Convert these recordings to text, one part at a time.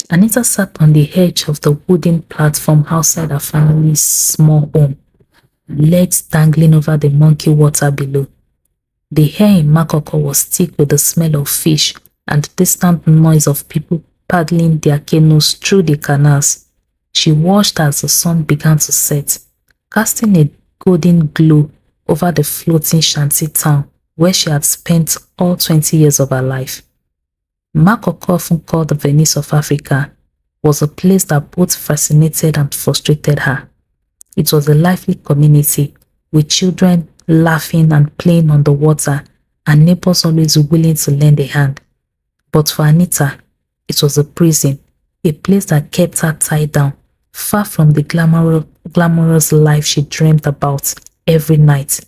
Anita sat on the edge of the wooden platform outside her family's small home, legs dangling over the murky water below. The air in Makoko was thick with the smell of fish and the distant noise of people paddling their canoes through the canals. She watched as the sun began to set, casting a golden glow over the floating shanty town where she had spent all 20 years of her life. Makoko, often called the Venice of Africa, was a place that both fascinated and frustrated her. It was a lively community, with children laughing and playing on the water and neighbors always willing to lend a hand. But for Anita, it was a prison, a place that kept her tied down, far from the glamorous life she dreamed about every night.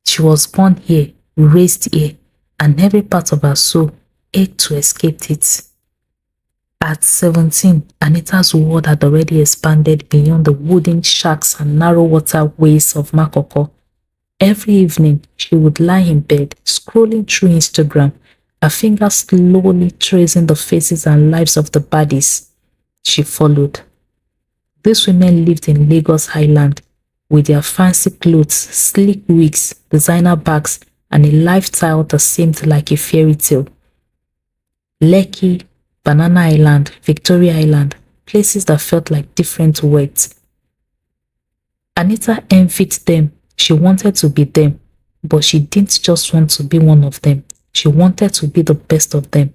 She was born here, raised here, and every part of her soul ached to escape it. At 17, Anita's world had already expanded beyond the wooden shacks and narrow waterways of Makoko. Every evening, she would lie in bed, scrolling through Instagram, her fingers slowly tracing the faces and lives of the baddies she followed. These women lived in Lagos Island with their fancy clothes, sleek wigs, designer bags, and a lifestyle that seemed like a fairy tale. Lekki, Banana Island, Victoria Island, places that felt like different worlds. Anita envied them. She wanted to be them, but she didn't just want to be one of them. She wanted to be the best of them.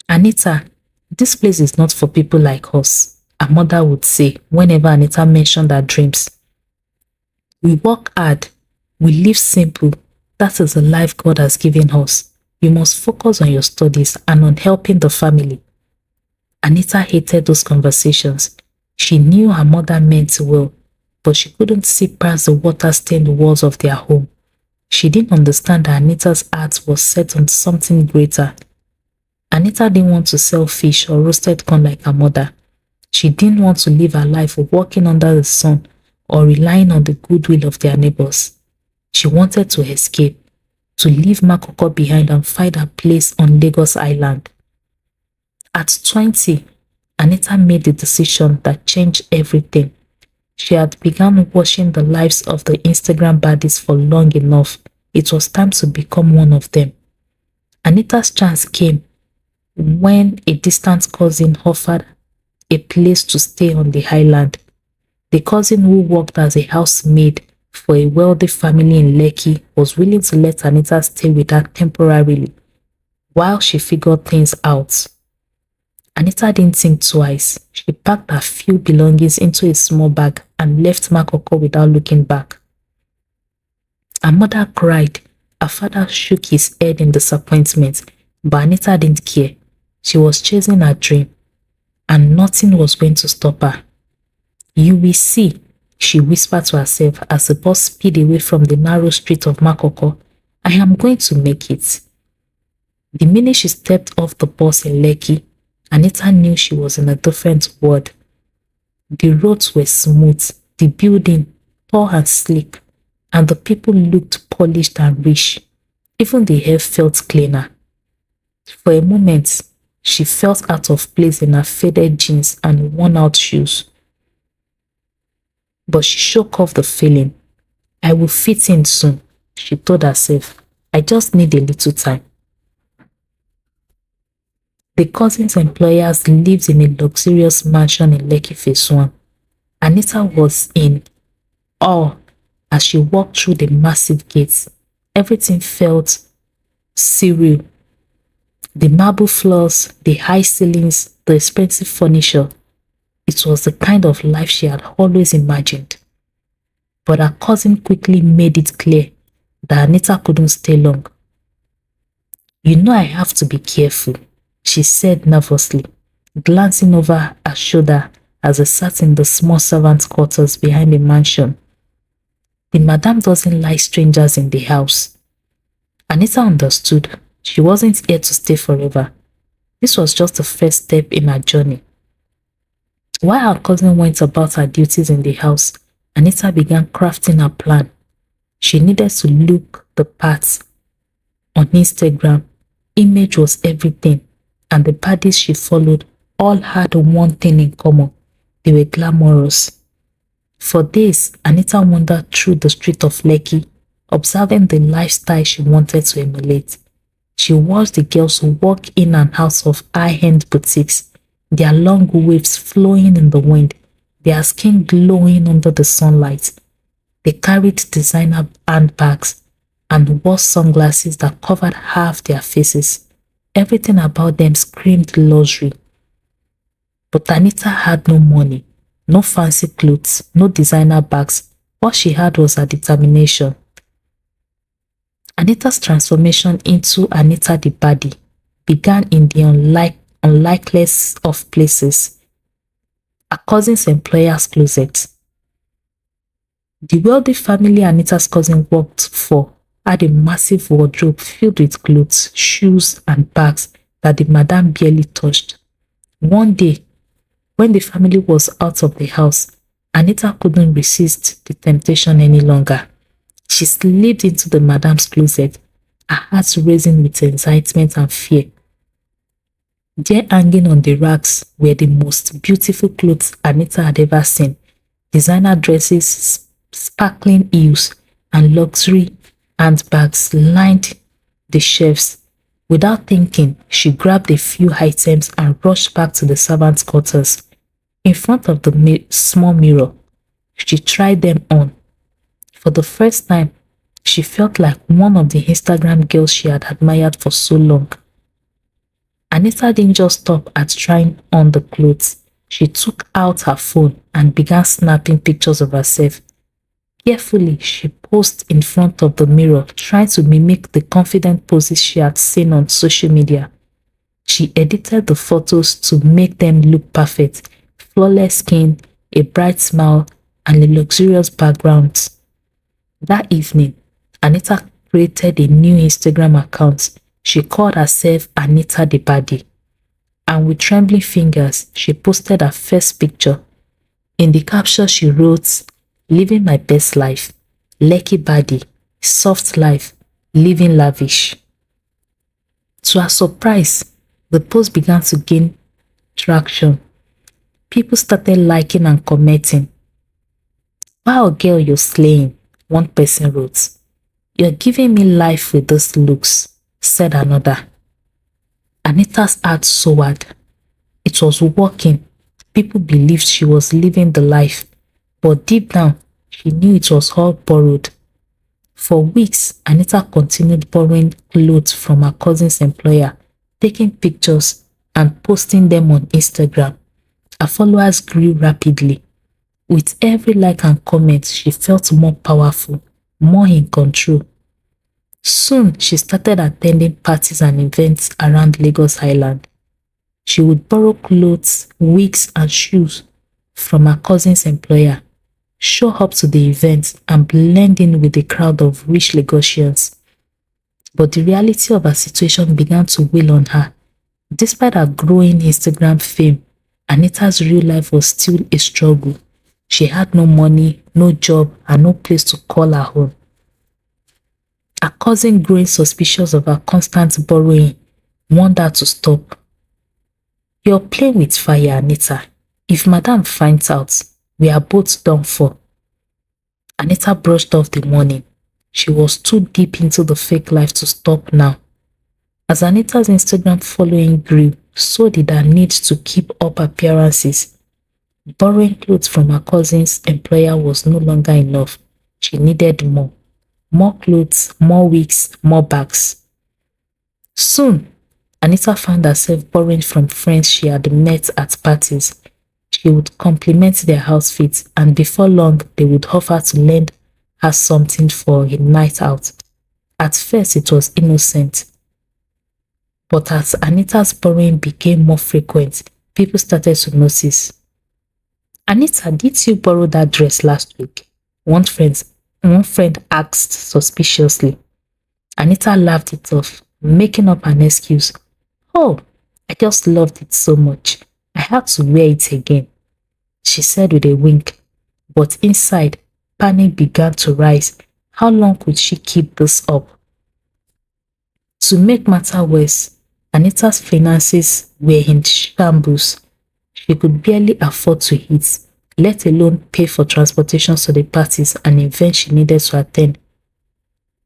Anita, this place is not for people like us, her mother would say whenever Anita mentioned her dreams. We work hard, we live simple. That is the life God has given us. You must focus on your studies and on helping the family. Anita hated those conversations. She knew her mother meant well, but she couldn't see past the water-stained walls of their home. She didn't understand that Anita's heart was set on something greater. Anita didn't want to sell fish or roasted corn like her mother. She didn't want to live her life walking under the sun or relying on the goodwill of their neighbors. She wanted to escape, to leave Makoko behind and find her place on Lagos Island. At 20, Anita made the decision that changed everything. She had begun watching the lives of the Instagram baddies for long enough. It was time to become one of them. Anita's chance came when a distant cousin offered a place to stay on the island. The cousin who worked as a housemaid for a wealthy family in Lekki was willing to let Anita stay with her temporarily while she figured things out. Anita didn't think twice. She packed her few belongings into a small bag and left Makoko without looking back. Her mother cried. Her father shook his head in disappointment, but Anita didn't care. She was chasing her dream, and nothing was going to stop her. You will see, she whispered to herself as the bus sped away from the narrow street of Makoko. I am going to make it. The minute she stepped off the bus in Lekki, Anita knew she was in a different world. The roads were smooth, the building tall and sleek, and the people looked polished and rich. Even the air felt cleaner. For a moment, she felt out of place in her faded jeans and worn-out shoes. But she shook off the feeling. I will fit in soon, she told herself. I just need a little time. The cousin's employers lived in a luxurious mansion in Lekki Phase 1. Anita was in awe as she walked through the massive gates. Everything felt surreal. The marble floors, the high ceilings, the expensive furniture. It was the kind of life she had always imagined. But her cousin quickly made it clear that Anita couldn't stay long. You know I have to be careful, she said nervously, glancing over her shoulder as they sat in the small servants' quarters behind the mansion. The madam doesn't like strangers in the house. Anita understood. She wasn't here to stay forever. This was just the first step in her journey. While her cousin went about her duties in the house, Anita began crafting her plan. She needed to look the part. On Instagram, image was everything, and the parties she followed all had one thing in common. They were glamorous. For days, Anita wandered through the street of Lekki, observing the lifestyle she wanted to emulate. She watched the girls walk in and out of high-end boutiques, their long waves flowing in the wind, their skin glowing under the sunlight. They carried designer handbags and wore sunglasses that covered half their faces. Everything about them screamed luxury. But Anita had no money, no fancy clothes, no designer bags. What she had was her determination. Anita's transformation into Anita the baddie began in the unlikeliest of places, a cousin's employer's closet. The wealthy family Anita's cousin worked for had a massive wardrobe filled with clothes, shoes, and bags that the madam barely touched. One day, when the family was out of the house, Anita couldn't resist the temptation any longer. She slipped into the madam's closet, her heart racing with excitement and fear. There, hanging on the racks, were the most beautiful clothes Anita had ever seen. Designer dresses, sparkling heels, and luxury handbags lined the shelves. Without thinking, she grabbed a few items and rushed back to the servants' quarters. In front of the small mirror, she tried them on. For the first time, she felt like one of the Instagram girls she had admired for so long. Anita didn't just stop at trying on the clothes. She took out her phone and began snapping pictures of herself. Carefully, she posed in front of the mirror, trying to mimic the confident poses she had seen on social media. She edited the photos to make them look perfect: flawless skin, a bright smile, and a luxurious background. That evening, Anita created a new Instagram account. She called herself Anita the Baddie, and with trembling fingers, she posted her first picture. In the caption, she wrote, "Living my best life, Lekki Baddie, soft life, living lavish." To her surprise, the post began to gain traction. People started liking and commenting. "Wow, girl, you're slaying," one person wrote. "You're giving me life with those looks," said another. Anita's heart soared. It was working. People believed she was living the life, but deep down, she knew it was all borrowed. For weeks, Anita continued borrowing clothes from her cousin's employer, taking pictures and posting them on Instagram. Her followers grew rapidly. With every like and comment, she felt more powerful, more in control. Soon, she started attending parties and events around Lagos Island. She would borrow clothes, wigs, and shoes from her cousin's employer, show up to the events, and blend in with the crowd of rich Lagosians. But the reality of her situation began to weigh on her. Despite her growing Instagram fame, Anita's real life was still a struggle. She had no money, no job, and no place to call her home. Her cousin, growing suspicious of her constant borrowing, warned her to stop. "You're playing with fire, Anita. If Madame finds out, we are both done for." Anita brushed off the warning. She was too deep into the fake life to stop now. As Anita's Instagram following grew, so did her need to keep up appearances. Borrowing clothes from her cousin's employer was no longer enough. She needed more. More clothes, more wigs, more bags. Soon, Anita found herself borrowing from friends she had met at parties. She would compliment their outfits, and before long, they would offer to lend her something for a night out. At first, it was innocent. But as Anita's borrowing became more frequent, people started to notice. "Anita, did you borrow that dress last week?" One friend asked suspiciously. Anita laughed it off, making up an excuse. "Oh, I just loved it so much. I had to wear it again," she said with a wink. But inside, panic began to rise. How long could she keep this up? To make matters worse, Anita's finances were in shambles. She could barely afford to eat, let alone pay for transportation to the parties and events she needed to attend.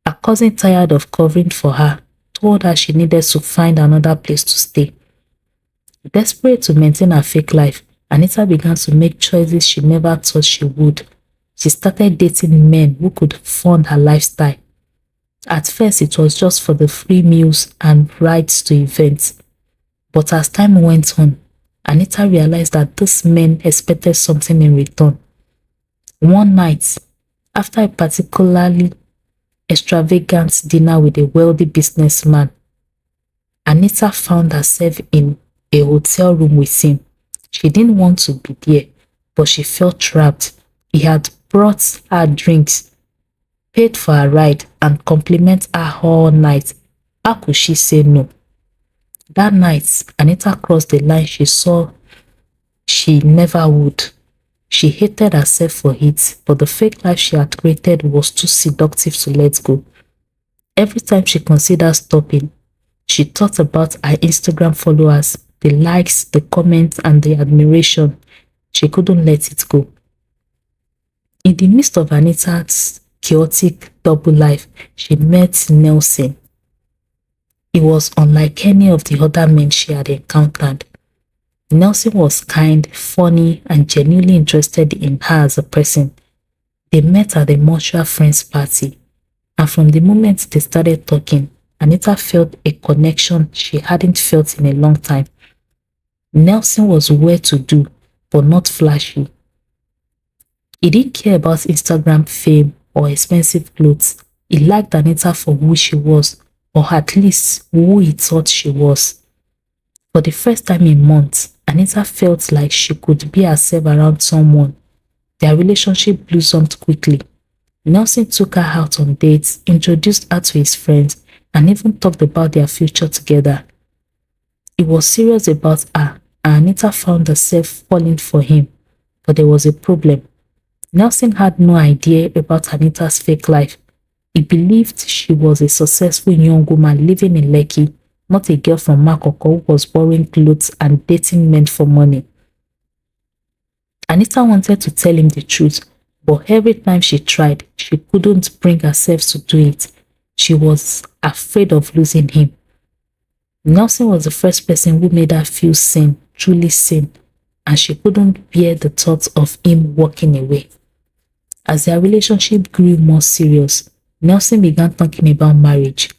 Her cousin, tired of covering for her, told her she needed to find another place to stay. Desperate to maintain her fake life, Anita began to make choices she never thought she would. She started dating men who could fund her lifestyle. At first, it was just for the free meals and rides to events. But as time went on, Anita realized that these men expected something in return. One night, after a particularly extravagant dinner with a wealthy businessman, Anita found herself in a hotel room with him. She didn't want to be there, but she felt trapped. He had brought her drinks, paid for her ride, and complimented her all night. How could she say no? That night, Anita crossed the line she saw she never would. She hated herself for it, but the fake life she had created was too seductive to let go. Every time she considered stopping, she thought about her Instagram followers, the likes, the comments, and the admiration. She couldn't let it go. In the midst of Anita's chaotic double life, she met Nelson. He was unlike any of the other men she had encountered. Nelson was kind, funny, and genuinely interested in her as a person. They met at a mutual friends party, and from the moment they started talking, Anita felt a connection she hadn't felt in a long time. Nelson was well-to-do, but not flashy. He didn't care about Instagram fame or expensive clothes. He liked Anita for who she was, or at least who he thought she was. For the first time in months, Anita felt like she could be herself around someone. Their relationship blossomed quickly. Nelson took her out on dates, introduced her to his friends, and even talked about their future together. He was serious about her, and Anita found herself falling for him. But there was a problem. Nelson had no idea about Anita's fake life. He believed she was a successful young woman living in Lekki, not a girl from Makoko who was borrowing clothes and dating men for money. Anita wanted to tell him the truth, but every time she tried, she couldn't bring herself to do it. She was afraid of losing him. Nelson was the first person who made her feel seen, truly seen, and she couldn't bear the thought of him walking away. As their relationship grew more serious, Nelson began talking about marriage.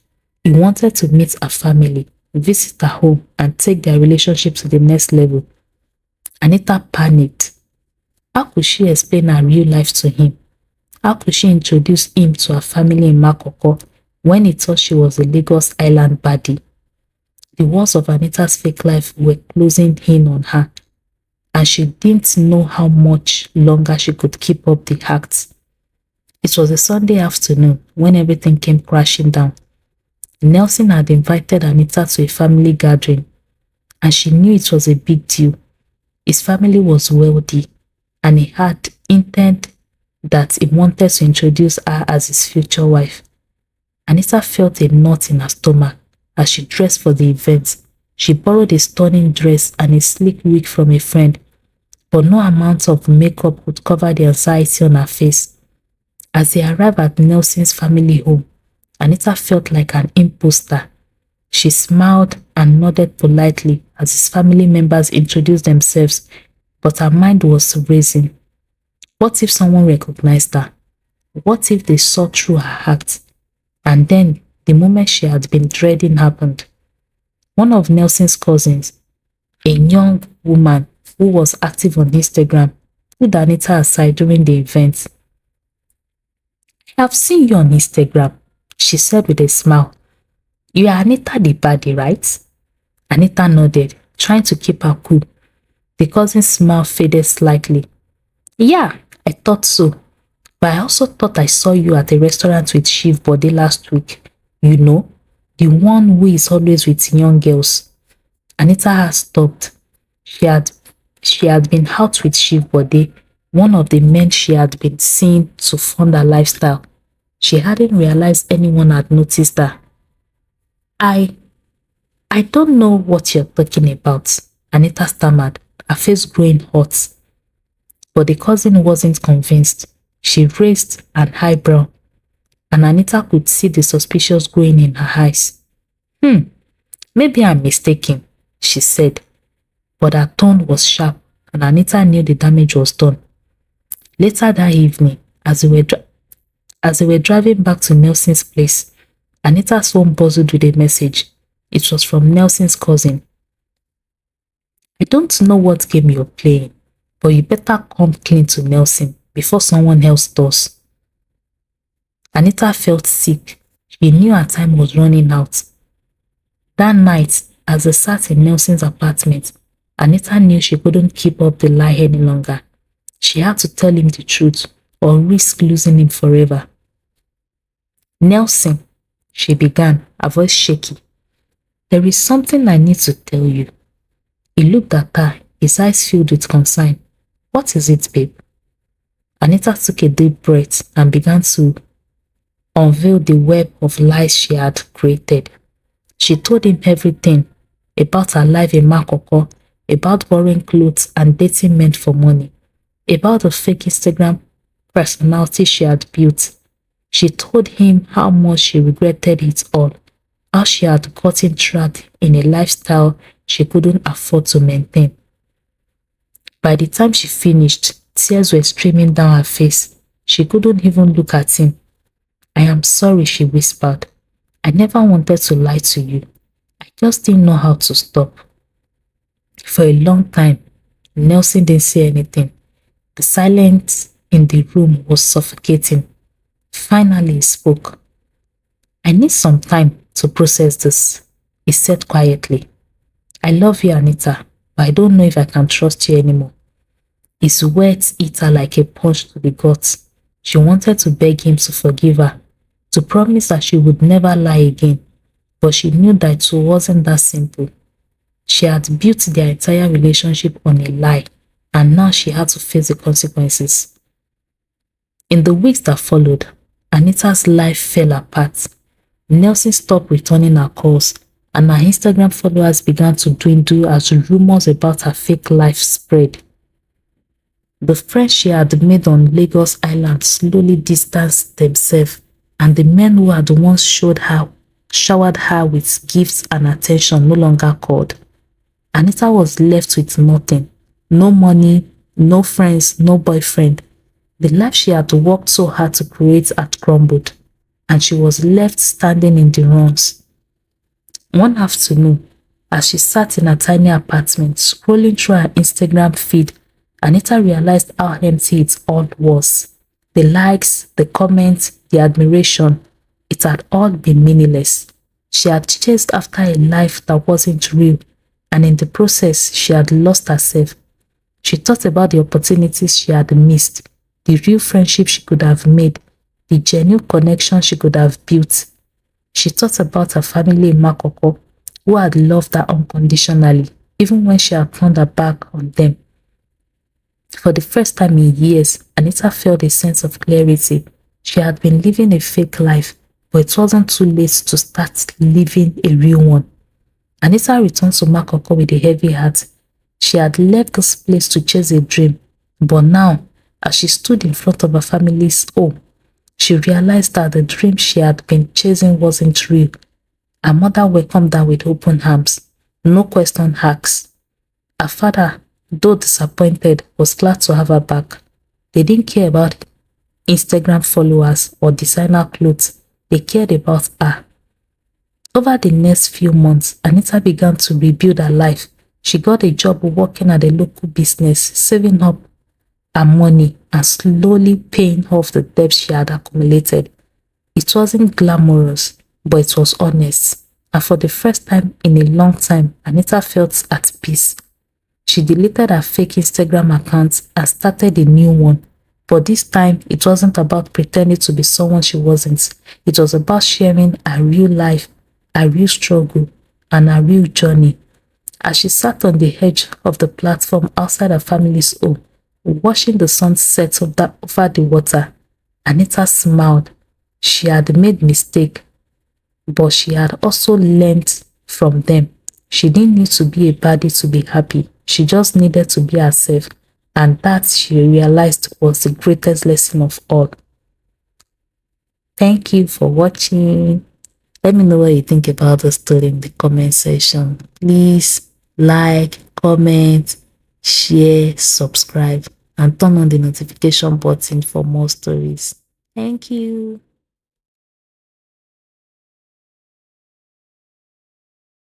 He wanted to meet her family, visit her home, and take their relationship to the next level. Anita panicked. How could she explain her real life to him? How could she introduce him to her family in Makoko when he thought she was a Lagos Island baddie? The walls of Anita's fake life were closing in on her, and she didn't know how much longer she could keep up the act. It was a Sunday afternoon when everything came crashing down. Nelson had invited Anita to a family gathering, and she knew it was a big deal. His family was wealthy, and he had intent that he wanted to introduce her as his future wife. Anita felt a knot in her stomach as she dressed for the event. She borrowed a stunning dress and a sleek wig from a friend, but no amount of makeup would cover the anxiety on her face. As they arrived at Nelson's family home, Anita felt like an imposter. She smiled and nodded politely as his family members introduced themselves, but her mind was racing. What if someone recognized her? What if they saw through her act? And then, the moment she had been dreading happened. One of Nelson's cousins, a young woman who was active on Instagram, pulled Anita aside during the event. "I've seen you on Instagram," she said with a smile. "You are Anita the baddie, right?" Anita nodded, trying to keep her cool. The cousin's smile faded slightly. "Yeah, I thought so. But I also thought I saw you at a restaurant with Shiv Bode last week. You know, the one who is always with young girls." Anita had stopped. She had been out with Shiv Bode, one of the men she had been seeing to fund her lifestyle. She hadn't realized anyone had noticed her. I don't know what you're talking about," Anita stammered, her face growing hot. But the cousin wasn't convinced. She raised an eyebrow, and Anita could see the suspicious growing in her eyes. Maybe I'm mistaken, she said, but her tone was sharp, and Anita knew the damage was done. Later that evening, as they were driving back to Nelson's place, Anita's phone buzzed with a message. It was from Nelson's cousin. I don't know what game you're playing, but you better come clean to Nelson before someone else does. Anita felt sick. She knew her time was running out. That night, as they sat in Nelson's apartment, Anita knew she couldn't keep up the lie any longer. She had to tell him the truth or risk losing him forever. Nelson, she began, her voice shaky. There is something I need to tell you. He looked at her, his eyes filled with concern. What is it, babe? Anita took a deep breath and began to unveil the web of lies she had created. She told him everything about her life in Makoko, about borrowing clothes and dating men for money, about the fake Instagram personality she had built. She told him how much she regretted it all, how she had gotten trapped in a lifestyle she couldn't afford to maintain. By the time she finished, tears were streaming down her face. She couldn't even look at him. I am sorry, she whispered. I never wanted to lie to you. I just didn't know how to stop. For a long time, Nelson didn't say anything. The silence in the room was suffocating. Finally, he spoke. I need some time to process this, he said quietly. I love you, Anita, but I don't know if I can trust you anymore. His words hit her like a punch to the gut. She wanted to beg him to forgive her, to promise that she would never lie again, but she knew that it wasn't that simple. She had built their entire relationship on a lie, and now she had to face the consequences. In the weeks that followed, Anita's life fell apart. Nelson stopped returning her calls, and her Instagram followers began to dwindle as rumors about her fake life spread. The friends she had made on Lagos Island slowly distanced themselves, and the men who had once showered her with gifts and attention no longer called. Anita was left with nothing. No money, no friends, no boyfriend. The life she had worked so hard to create had crumbled, and she was left standing in the ruins. One afternoon, as she sat in her tiny apartment, scrolling through her Instagram feed, Anita realized how empty it all was. The likes, the comments, the admiration, it had all been meaningless. She had chased after a life that wasn't real, and in the process, she had lost herself. She thought about the opportunities she had missed, the real friendship she could have made, the genuine connection she could have built. She thought about her family in Makoko, who had loved her unconditionally, even when she had turned her back on them. For the first time in years, Anita felt a sense of clarity. She had been living a fake life, but it wasn't too late to start living a real one. Anita returned to Makoko with a heavy heart. She had left this place to chase a dream, but now, as she stood in front of her family's home, she realized that the dream she had been chasing wasn't real. Her mother welcomed her with open arms, no question asked. Her father, though disappointed, was glad to have her back. They didn't care about Instagram followers or designer clothes. They cared about her. Over the next few months, Anita began to rebuild her life. She got a job working at a local business, saving up her money and slowly paying off the debt she had accumulated. It wasn't glamorous, but it was honest. And for the first time in a long time, Anita felt at peace. She deleted her fake Instagram account and started a new one. But this time, it wasn't about pretending to be someone she wasn't. It was about sharing her real life, her real struggle, and her real journey. As she sat on the edge of the platform outside her family's home, watching the sun set over the water, Anita smiled. She had made mistakes, but she had also learned from them. She didn't need to be a baddie to be happy. She just needed to be herself, and that she realized was the greatest lesson of all. Thank you for watching. Let me know what you think about the story in the comment section. Please like, comment, share, subscribe, and turn on the notification button for more stories. Thank you.